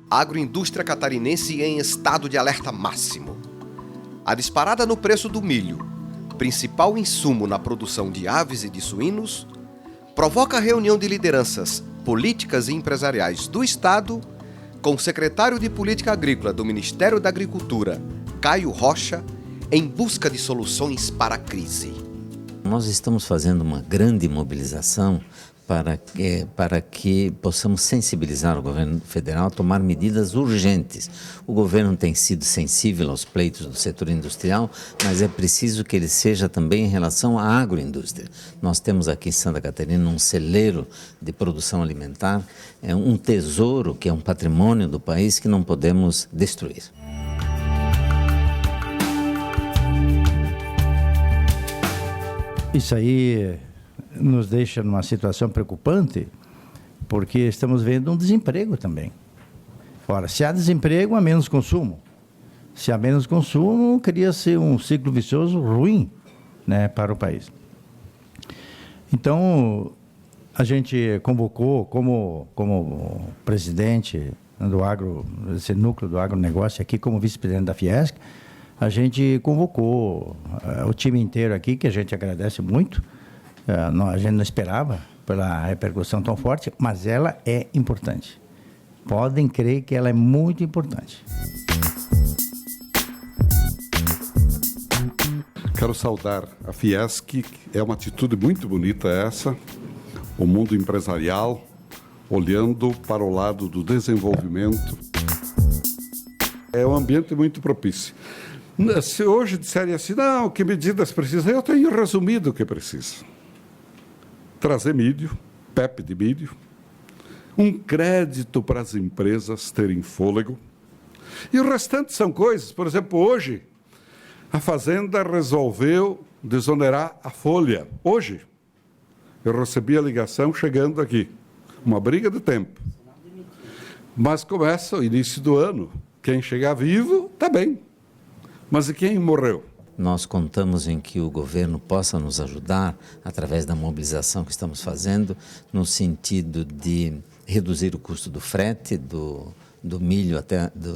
Agroindústria catarinense em estado de alerta máximo. A disparada no preço do milho, principal insumo na produção de aves e de suínos, provoca a reunião de lideranças políticas e empresariais do Estado com o secretário de Política Agrícola do Ministério da Agricultura, Caio Rocha, em busca de soluções para a crise. Nós estamos fazendo uma grande mobilização para que possamos sensibilizar o governo federal a tomar medidas urgentes. O governo tem sido sensível aos pleitos do setor industrial, mas é preciso que ele seja também em relação à agroindústria. Nós temos aqui em Santa Catarina um celeiro de produção alimentar, é um tesouro que é um patrimônio do país que não podemos destruir. Isso aí nos deixa numa situação preocupante, porque estamos vendo um desemprego também. Ora, se há desemprego, há menos consumo. Se há menos consumo, cria-se um ciclo vicioso ruim, né, para o país. Então, a gente convocou, como presidente do esse núcleo do agronegócio aqui, como vice-presidente da Fiesc, a gente convocou o time inteiro aqui, que a gente agradece muito. A gente não esperava pela repercussão tão forte, mas ela é importante. Podem crer que ela é muito importante. Quero saudar a Fiesc, é uma atitude muito bonita essa, o mundo empresarial, olhando para o lado do desenvolvimento. É um ambiente muito propício. Se hoje disserem assim, não, que medidas precisa, eu tenho resumido o que precisa. Trazer milho, PEP de milho, um crédito para as empresas terem fôlego. E o restante são coisas, por exemplo, hoje a Fazenda resolveu desonerar a folha. Hoje eu recebi a ligação chegando aqui, uma briga de tempo. Mas começa o início do ano, quem chegar vivo, está bem. Mas e quem morreu? Nós contamos em que o governo possa nos ajudar através da mobilização que estamos fazendo, no sentido de reduzir o custo do frete, do milho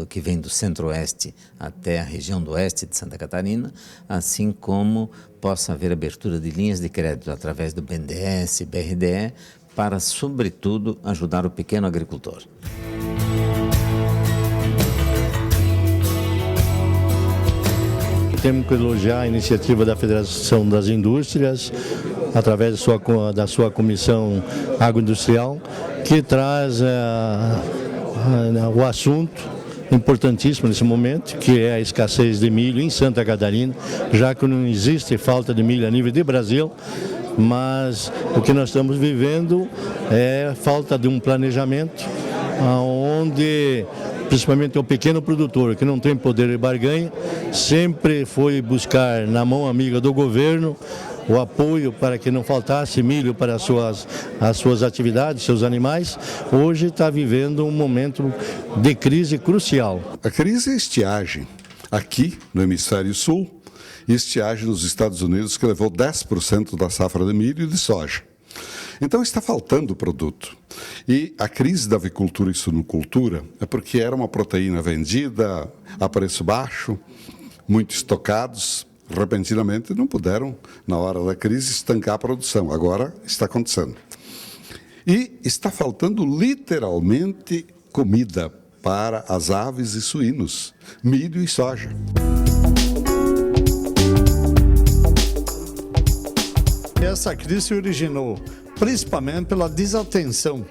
que vem do centro-oeste até a região do oeste de Santa Catarina, assim como possa haver abertura de linhas de crédito através do BNDES, BRDE, para, sobretudo, ajudar o pequeno agricultor. Temos que elogiar a iniciativa da Federação das Indústrias, através da sua comissão agroindustrial, que traz o assunto importantíssimo nesse momento, que é a escassez de milho em Santa Catarina, já que não existe falta de milho a nível de Brasil, mas o que nós estamos vivendo é falta de um planejamento, onde principalmente o pequeno produtor, que não tem poder de barganha, sempre foi buscar na mão amiga do governo o apoio para que não faltasse milho para as suas atividades, seus animais. Hoje está vivendo um momento de crise crucial. A crise é estiagem. Aqui, no hemisfério sul, estiagem nos Estados Unidos, que levou 10% da safra de milho e de soja. Então está faltando produto. E a crise da avicultura e suinocultura é porque era uma proteína vendida a preço baixo, muito estocados, repentinamente não puderam, na hora da crise, estancar a produção. Agora está acontecendo. E está faltando literalmente comida para as aves e suínos, milho e soja. Essa crise se originou principalmente pela desatenção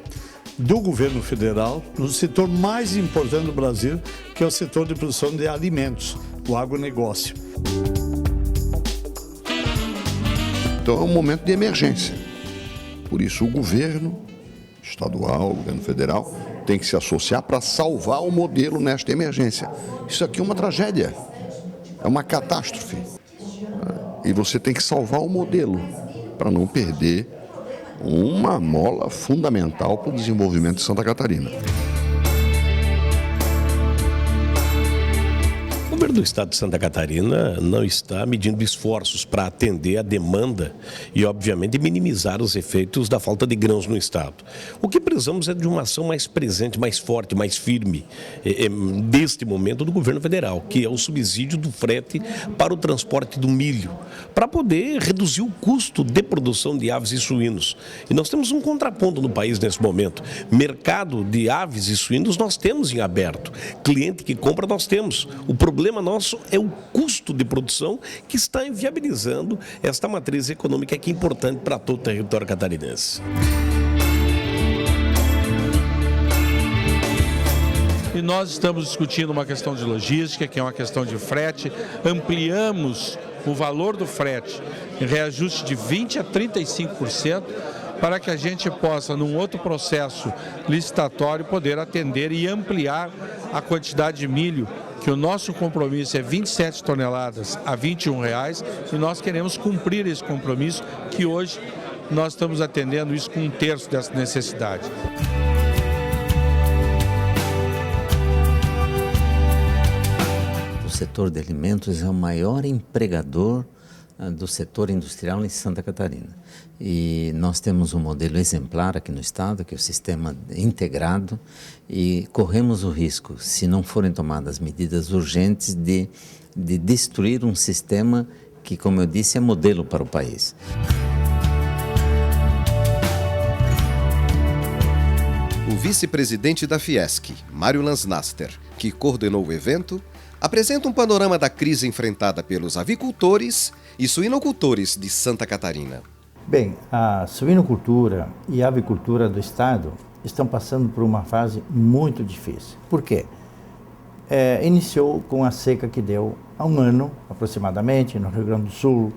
do governo federal no setor mais importante do Brasil, que é o setor de produção de alimentos, o agronegócio. Então é um momento de emergência. Por isso o governo estadual, o governo federal, tem que se associar para salvar o modelo nesta emergência. Isso aqui é uma tragédia, é uma catástrofe. E você tem que salvar o modelo para não perder uma mola fundamental para o desenvolvimento de Santa Catarina. governo do estado de Santa Catarina não está medindo esforços para atender a demanda e, obviamente, minimizar os efeitos da falta de grãos no estado. O que precisamos é de uma ação mais presente, mais forte, mais firme, deste momento do governo federal, que é o subsídio do frete para o transporte do milho, para poder reduzir o custo de produção de aves e suínos. E nós temos um contraponto no país nesse momento. Mercado de aves e suínos nós temos em aberto. Cliente que compra nós temos. O problema nosso é o custo de produção que está inviabilizando esta matriz econômica que é importante para todo o território catarinense. E nós estamos discutindo uma questão de logística, que é uma questão de frete. Ampliamos o valor do frete em reajuste de 20% a 35%, para que a gente possa, num outro processo licitatório, poder atender e ampliar a quantidade de milho, que o nosso compromisso é 27 toneladas a R$ 21,00, e nós queremos cumprir esse compromisso, que hoje nós estamos atendendo isso com 1/3 dessa necessidade. O setor de alimentos é o maior empregador do setor industrial em Santa Catarina. E nós temos um modelo exemplar aqui no estado, que é o sistema integrado, e corremos o risco, se não forem tomadas medidas urgentes, de destruir um sistema que, como eu disse, é modelo para o país. O vice-presidente da Fiesc, Mário Lansnaster, que coordenou o evento, apresenta um panorama da crise enfrentada pelos avicultores e suinocultores de Santa Catarina. Bem, a suinocultura e a avicultura do estado estão passando por uma fase muito difícil. Por quê? Iniciou com a seca que deu há um ano, aproximadamente, no Rio Grande do Sul,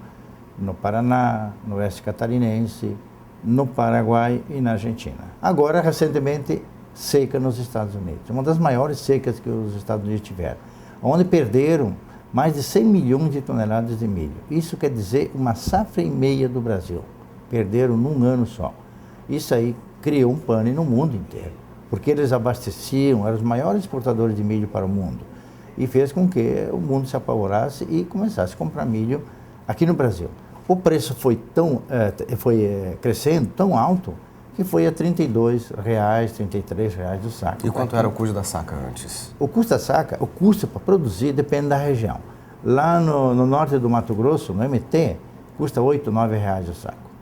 no Paraná, no oeste catarinense, no Paraguai e na Argentina. Agora, recentemente, seca nos Estados Unidos. Uma das maiores secas que os Estados Unidos tiveram, onde perderam mais de 100 milhões de toneladas de milho. Isso quer dizer uma safra e meia do Brasil. Perderam num ano só. Isso aí criou um pane no mundo inteiro, porque eles abasteciam, eram os maiores exportadores de milho para o mundo, e fez com que o mundo se apavorasse e começasse a comprar milho aqui no Brasil. O preço foi crescendo tão alto que foi a R$ 32,00, R$ 33,00 o saco. E quanto era o custo da saca antes? O custo da saca, o custo para produzir depende da região. Lá no norte do Mato Grosso, no MT, custa R$ 8,00, R$ 9,00 o saco.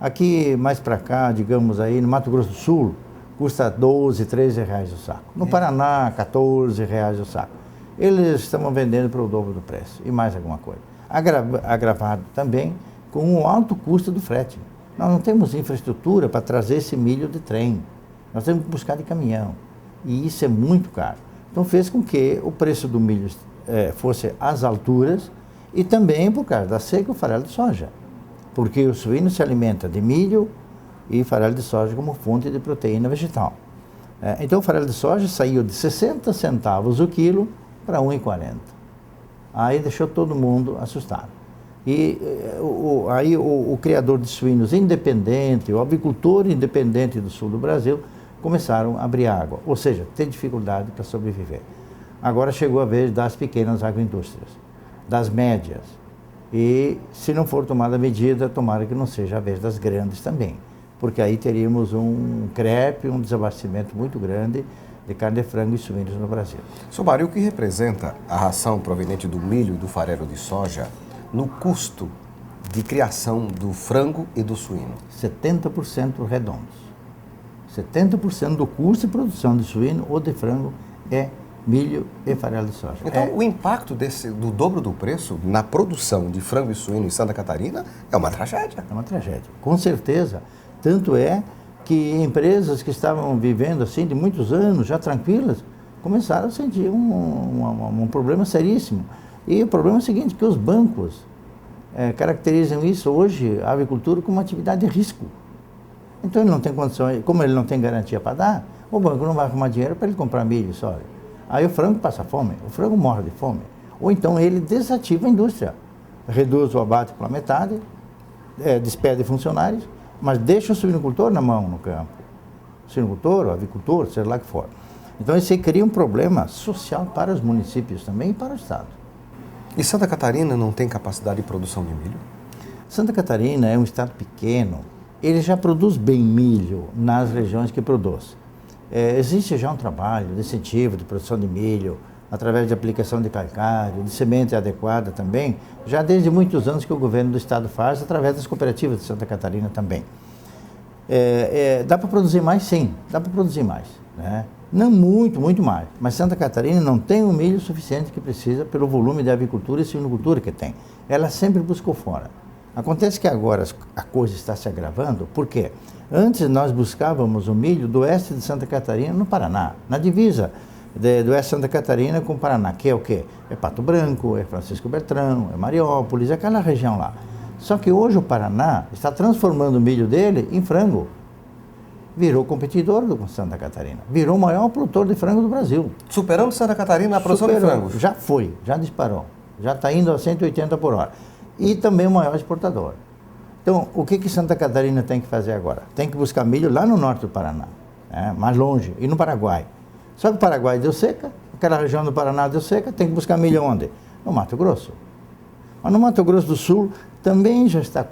Aqui mais para cá, digamos aí, no Mato Grosso do Sul, custa R$ 12,00, R$ 13,00 o saco. No Paraná, R$ 14,00 o saco. Eles estão vendendo para o dobro do preço e mais alguma coisa. Agravado também com o alto custo do frete. Nós não temos infraestrutura para trazer esse milho de trem. Nós temos que buscar de caminhão. E isso é muito caro. Então fez com que o preço do milho fosse às alturas, e também por causa da seca o farelo de soja. Porque o suíno se alimenta de milho e farelo de soja como fonte de proteína vegetal. Então o farelo de soja saiu de 60 centavos o quilo para 1,40. Aí deixou todo mundo assustado. E aí o criador de suínos independente, o avicultor independente do sul do Brasil, começaram a abrir água, ou seja, ter dificuldade para sobreviver. Agora chegou a vez das pequenas agroindústrias, das médias. E se não for tomada medida, tomara que não seja a vez das grandes também, porque aí teríamos um crepe, um desabastecimento muito grande de carne de frango e suínos no Brasil. Sr. Mário, o que representa a ração proveniente do milho e do farelo de soja no custo de criação do frango e do suíno? 70% redondos. 70% do custo de produção de suíno ou de frango é milho e farelo de soja. Então, o impacto do dobro do preço na produção de frango e suíno em Santa Catarina é uma tragédia. É uma tragédia, com certeza. Tanto é que empresas que estavam vivendo assim de muitos anos, já tranquilas, começaram a sentir um problema seríssimo. E o problema é o seguinte, que os bancos caracterizam isso hoje, a avicultura, como uma atividade de risco. Então ele não tem condições, como ele não tem garantia para dar, o banco não vai arrumar dinheiro para ele comprar milho e soja. Aí o frango passa fome, o frango morre de fome. Ou então ele desativa a indústria, reduz o abate pela metade, despede funcionários, mas deixa o suinocultor na mão no campo. O suinocultor, o avicultor, seja lá que for. Então isso aí cria um problema social para os municípios também e para o Estado. E Santa Catarina não tem capacidade de produção de milho? Santa Catarina é um estado pequeno, ele já produz bem milho nas regiões que produz. Existe já um trabalho de incentivo de produção de milho, através de aplicação de calcário, de semente adequada também, já desde muitos anos que o governo do estado faz, através das cooperativas de Santa Catarina também. Dá para produzir mais? Sim, dá para produzir mais, né? Não muito mais, mas Santa Catarina não tem o milho suficiente que precisa pelo volume de avicultura e suinocultura que tem. Ela sempre buscou fora. Acontece que agora a coisa está se agravando, porque antes nós buscávamos o milho do oeste de Santa Catarina, no Paraná, na divisa do oeste de Santa Catarina com o Paraná, que é o quê? É Pato Branco, é Francisco Beltrão, é Mariópolis, é aquela região lá. Só que hoje o Paraná está transformando o milho dele em frango. Virou competidor do Santa Catarina, virou o maior produtor de frango do Brasil. Superando Santa Catarina na produção de frango? Já foi, já disparou, já está indo a 180 por hora. E também o maior exportador. Então, o que Santa Catarina tem que fazer agora? Tem que buscar milho lá no norte do Paraná, mais longe, e no Paraguai. Só que o Paraguai deu seca, aquela região do Paraná deu seca, tem que buscar milho onde? No Mato Grosso. Mas no Mato Grosso do Sul também já está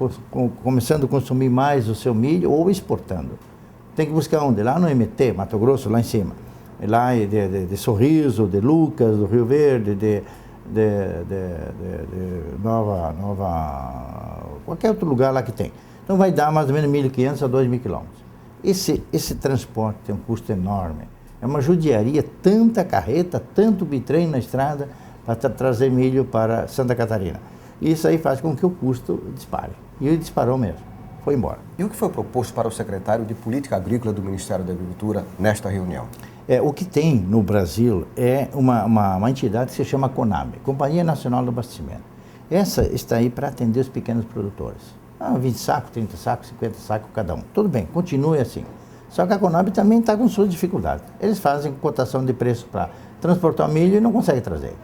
começando a consumir mais o seu milho ou exportando. Tem que buscar onde? Lá no MT, Mato Grosso, lá em cima. Lá de Sorriso, de Lucas, do Rio Verde, de qualquer outro lugar lá que tem. Então vai dar mais ou menos 1.500 a 2.000 quilômetros. Esse transporte tem um custo enorme. É uma judiaria, tanta carreta, tanto bitrem na estrada para trazer milho para Santa Catarina. Isso aí faz com que o custo dispare. E ele disparou mesmo, foi embora. E o que foi proposto para o secretário de Política Agrícola do Ministério da Agricultura nesta reunião? O que tem no Brasil é uma entidade que se chama CONAB, Companhia Nacional do Abastecimento. Essa está aí para atender os pequenos produtores. 20 sacos, 30 sacos, 50 sacos cada um. Tudo bem, continue assim. Só que a CONAB também está com suas dificuldades. Eles fazem cotação de preço para transportar milho e não conseguem trazer.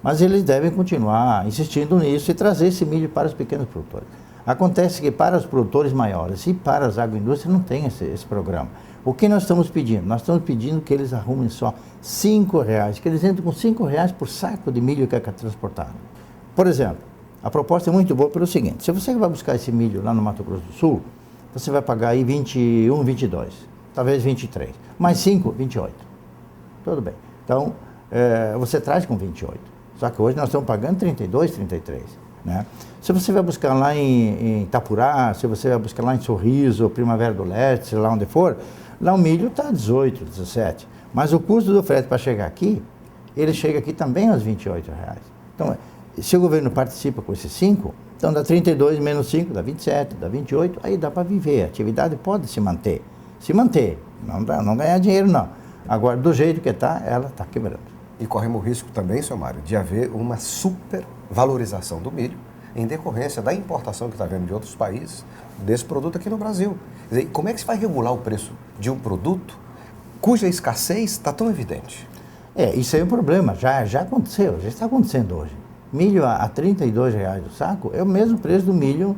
Mas eles devem continuar insistindo nisso e trazer esse milho para os pequenos produtores. Acontece que para os produtores maiores e para as agroindústrias não tem esse programa. O que nós estamos pedindo? Nós estamos pedindo que eles arrumem só R$5, que eles entrem com R$5 por saco de milho que é transportado. Por exemplo, a proposta é muito boa pelo seguinte: se você vai buscar esse milho lá no Mato Grosso do Sul, você vai pagar aí 21, 22, talvez 23, mais 5, 28. Tudo bem. Então, você traz com 28. Só que hoje nós estamos pagando 32, 33. Né? Se você vai buscar lá em Itapurá, se você vai buscar lá em Sorriso, Primavera do Leste, sei lá onde for, lá o milho está 18, 17. Mas o custo do frete para chegar aqui, ele chega aqui também aos R$28. Então, se o governo participa com esses 5, então dá 32 menos 5, dá 27, dá 28, aí dá para viver, a atividade pode se manter. Se manter, não ganhar dinheiro não. Agora, do jeito que está, ela está quebrando. E corremos o risco também, seu Mário, de haver uma supervalorização do milho em decorrência da importação que está havendo de outros países desse produto aqui no Brasil. Quer dizer, como é que se vai regular o preço de um produto cuja escassez está tão evidente? Isso aí é um problema, já aconteceu, já está acontecendo hoje. Milho a R$32 o saco é o mesmo preço do milho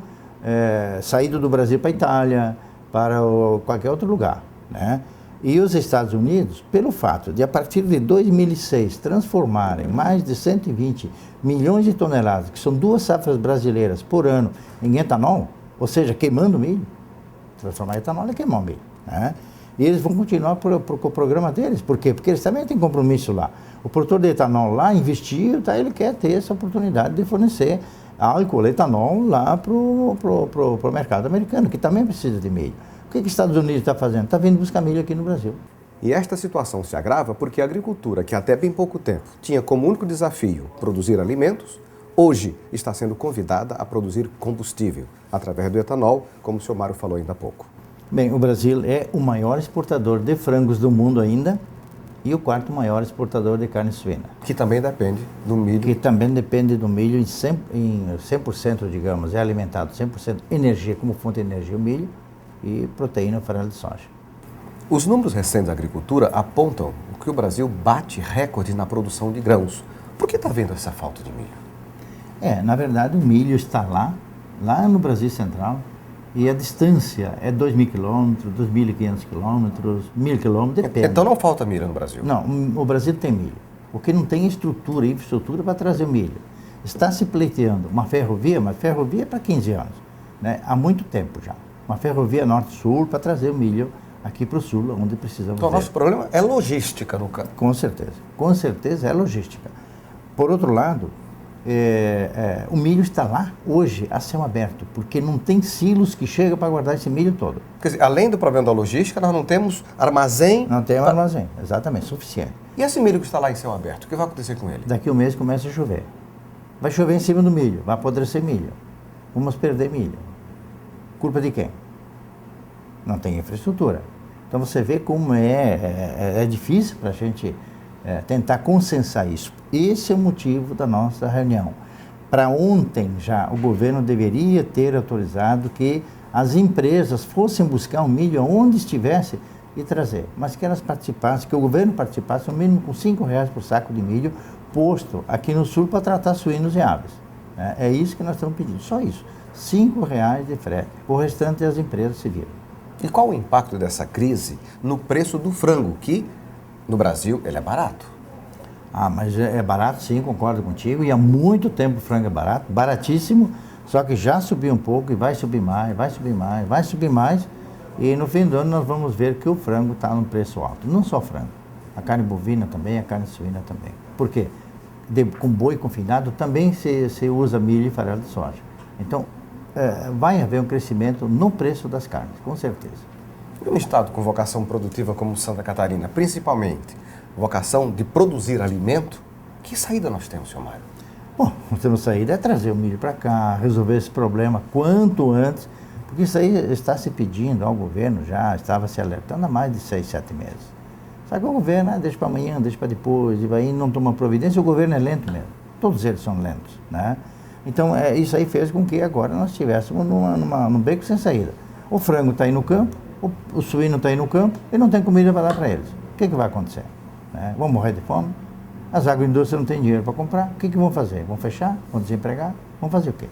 saído do Brasil para a Itália, para qualquer outro lugar, né? E os Estados Unidos, pelo fato de, a partir de 2006, transformarem mais de 120 milhões de toneladas, que são 2 safras brasileiras por ano, em etanol, ou seja, queimando milho, transformar etanol é queimar milho, né? E eles vão continuar com o programa deles. Por quê? Porque eles também têm compromisso lá. O produtor de etanol lá investiu, ele quer ter essa oportunidade de fornecer álcool, etanol lá para o mercado americano, que também precisa de milho. O que os Estados Unidos está fazendo? Está vindo buscar milho aqui no Brasil. E esta situação se agrava porque a agricultura, que até bem pouco tempo tinha como único desafio produzir alimentos, hoje está sendo convidada a produzir combustível, através do etanol, como o senhor Mário falou ainda há pouco. Bem, o Brasil é o maior exportador de frangos do mundo ainda e o 4º maior exportador de carne suína. Que também depende do milho. Que também depende do milho em 100%, digamos, é alimentado 100% energia, como fonte de energia o milho, e proteína farelo de soja. Os números recentes da agricultura apontam que o Brasil bate recorde na produção de grãos. Por que está havendo essa falta de milho? Na verdade o milho está lá no Brasil Central, e a distância é 2.000 quilômetros, 2.500 quilômetros, 1.000 quilômetros, depende. Então não falta milho no Brasil? Não, o Brasil tem milho. O que não tem é estrutura, infraestrutura para trazer o milho. Está se pleiteando uma ferrovia, mas ferrovia é para 15 anos, né? Há muito tempo já. Uma ferrovia norte-sul para trazer o milho aqui para o sul, onde precisamos. Então, o nosso problema é logística no campo. Com certeza é logística. Por outro lado, o milho está lá hoje a céu aberto, porque não tem silos que chegam para guardar esse milho todo. Quer dizer, além do problema da logística, nós não temos armazém. Não tem armazém, exatamente, suficiente. E esse milho que está lá em céu aberto, o que vai acontecer com ele? Daqui a um mês começa a chover. Vai chover em cima do milho, vai apodrecer milho. Vamos perder milho. Culpa de quem? Não tem infraestrutura. Então você vê como é difícil para a gente tentar consensar isso. Esse é o motivo da nossa reunião. Para ontem já, o governo deveria ter autorizado que as empresas fossem buscar o milho onde estivesse e trazer. Mas que elas participassem, que o governo participasse, no mínimo com R$5 por saco de milho, posto aqui no sul para tratar suínos e aves. É isso que nós estamos pedindo, só isso. R$5 de frete. O restante as empresas se viram. E qual o impacto dessa crise no preço do frango, que no Brasil ele é barato? Mas é barato sim, concordo contigo. E há muito tempo o frango é barato, baratíssimo, só que já subiu um pouco e vai subir mais, vai subir mais, vai subir mais. E no fim do ano nós vamos ver que o frango está num preço alto. Não só o frango, a carne bovina também, a carne suína também. Por quê? Com boi confinado também se usa milho e farelo de soja. Então, vai haver um crescimento no preço das carnes, com certeza. E um estado com vocação produtiva como Santa Catarina, principalmente vocação de produzir alimento, que saída nós temos, senhor Mário? Bom, nós temos saída é trazer o milho para cá, resolver esse problema quanto antes, porque isso aí está se pedindo ao governo, já estava se alertando há mais de 6, 7 meses. Só que o governo deixa para amanhã, deixa para depois, e vai não toma providência, o governo é lento mesmo. Todos eles são lentos, né? Então, isso aí fez com que agora nós estivéssemos num beco sem saída. O frango está aí no campo, o suíno está aí no campo e não tem comida para dar para eles. O que vai acontecer? Vão morrer de fome? As agroindústrias não têm dinheiro para comprar. O que vão fazer? Vão fechar? Vão desempregar? Vão fazer o quê?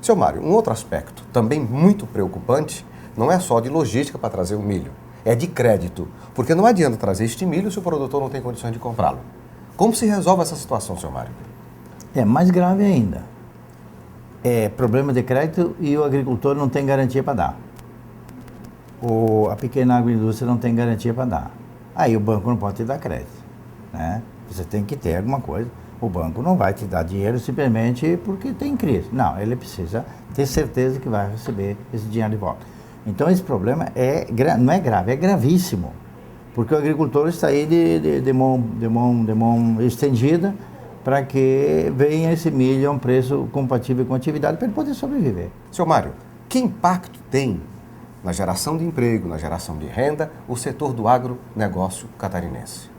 Seu Mário, um outro aspecto também muito preocupante não é só de logística para trazer o milho, é de crédito. Porque não adianta trazer este milho se o produtor não tem condições de comprá-lo. Como se resolve essa situação, seu Mário? É mais grave ainda. É problema de crédito e o agricultor não tem garantia para dar. A pequena agroindústria não tem garantia para dar. Aí o banco não pode te dar crédito, né? Você tem que ter alguma coisa. O banco não vai te dar dinheiro simplesmente porque tem crise. Não, ele precisa ter certeza que vai receber esse dinheiro de volta. Então esse problema não é grave, é gravíssimo. Porque o agricultor está aí de mão estendida para que venha esse milho a um preço compatível com a atividade para ele poder sobreviver. Seu Mário, que impacto tem na geração de emprego, na geração de renda, o setor do agronegócio catarinense?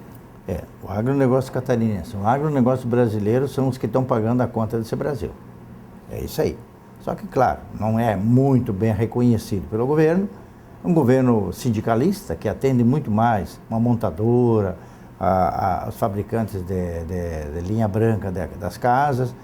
O agronegócio catarinense, o agronegócio brasileiro são os que estão pagando a conta desse Brasil. É isso aí. Só que, claro, não é muito bem reconhecido pelo governo. Um governo sindicalista que atende muito mais uma montadora, os fabricantes de linha branca das casas,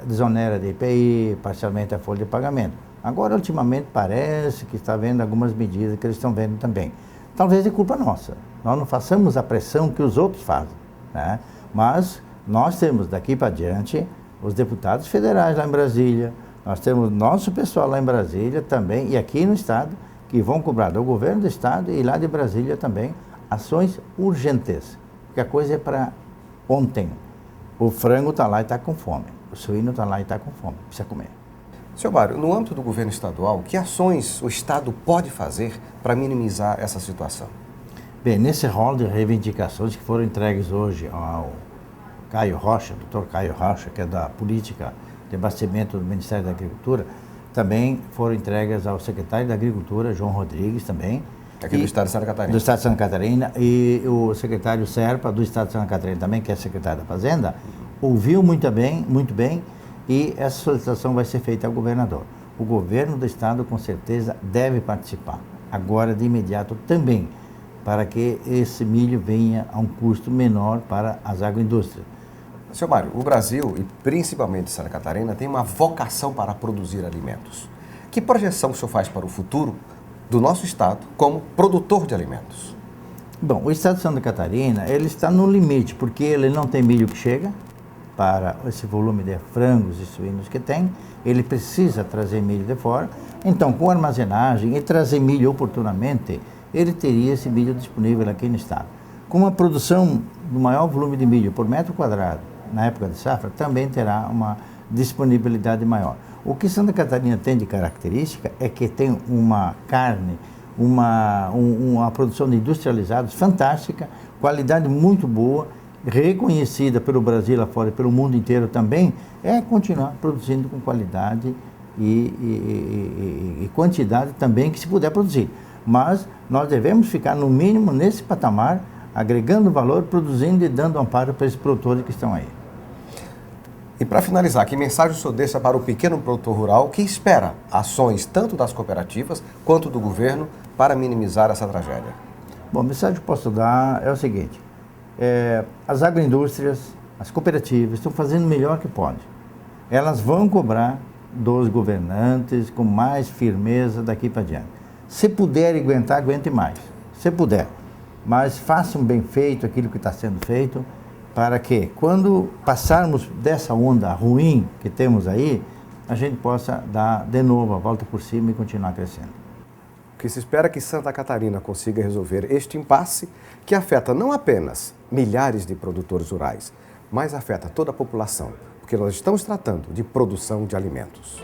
desonera de IPI, parcialmente a folha de pagamento. Agora, ultimamente, parece que está vendo algumas medidas que eles estão vendo também. Talvez é culpa nossa. Nós não façamos a pressão que os outros fazem, né? Mas nós temos daqui para diante os deputados federais lá em Brasília, nós temos nosso pessoal lá em Brasília também e aqui no Estado, que vão cobrar do governo do Estado e lá de Brasília também ações urgentes, porque a coisa é para ontem. O frango está lá e está com fome, o suíno está lá e está com fome, precisa comer. Seu Mário, no âmbito do governo estadual, que ações o Estado pode fazer para minimizar essa situação? Bem, nesse rol de reivindicações que foram entregues hoje ao Caio Rocha, doutor Caio Rocha, que é da política de abastecimento do Ministério da Agricultura, também foram entregues ao secretário da Agricultura, João Rodrigues, também. Aqui do Estado de Santa Catarina. Do Estado de Santa Catarina, e o secretário Serpa, do Estado de Santa Catarina também, que é secretário da Fazenda, ouviu muito bem, e essa solicitação vai ser feita ao governador. O governo do Estado, com certeza, deve participar, agora de imediato também, para que esse milho venha a um custo menor para as agroindústrias. Seu Mário, o Brasil, e principalmente Santa Catarina, tem uma vocação para produzir alimentos. Que projeção o senhor faz para o futuro do nosso Estado como produtor de alimentos? Bom, o Estado de Santa Catarina, ele está no limite, porque ele não tem milho que chega, para esse volume de frangos e suínos que tem, ele precisa trazer milho de fora. Então, com armazenagem e trazer milho oportunamente, ele teria esse milho disponível aqui no estado. Com uma produção do maior volume de milho por metro quadrado, na época de safra, também terá uma disponibilidade maior. O que Santa Catarina tem de característica é que tem uma carne, uma produção de industrializados fantástica, qualidade muito boa, reconhecida pelo Brasil lá fora e pelo mundo inteiro também, é continuar produzindo com qualidade e quantidade também que se puder produzir. Mas nós devemos ficar no mínimo nesse patamar, agregando valor, produzindo e dando amparo para esses produtores que estão aí. E para finalizar, que mensagem o senhor deixa para o pequeno produtor rural que espera ações tanto das cooperativas quanto do governo para minimizar essa tragédia? Bom, a mensagem que eu posso dar é o seguinte: as agroindústrias, as cooperativas estão fazendo o melhor que podem. Elas vão cobrar dos governantes com mais firmeza daqui para diante. Se puder aguentar, aguente mais. Se puder. Mas façam bem feito aquilo que está sendo feito, para que, quando passarmos dessa onda ruim que temos aí, a gente possa dar de novo a volta por cima e continuar crescendo. O que se espera é que Santa Catarina consiga resolver este impasse que afeta não apenas milhares de produtores rurais, mas afeta toda a população, porque nós estamos tratando de produção de alimentos.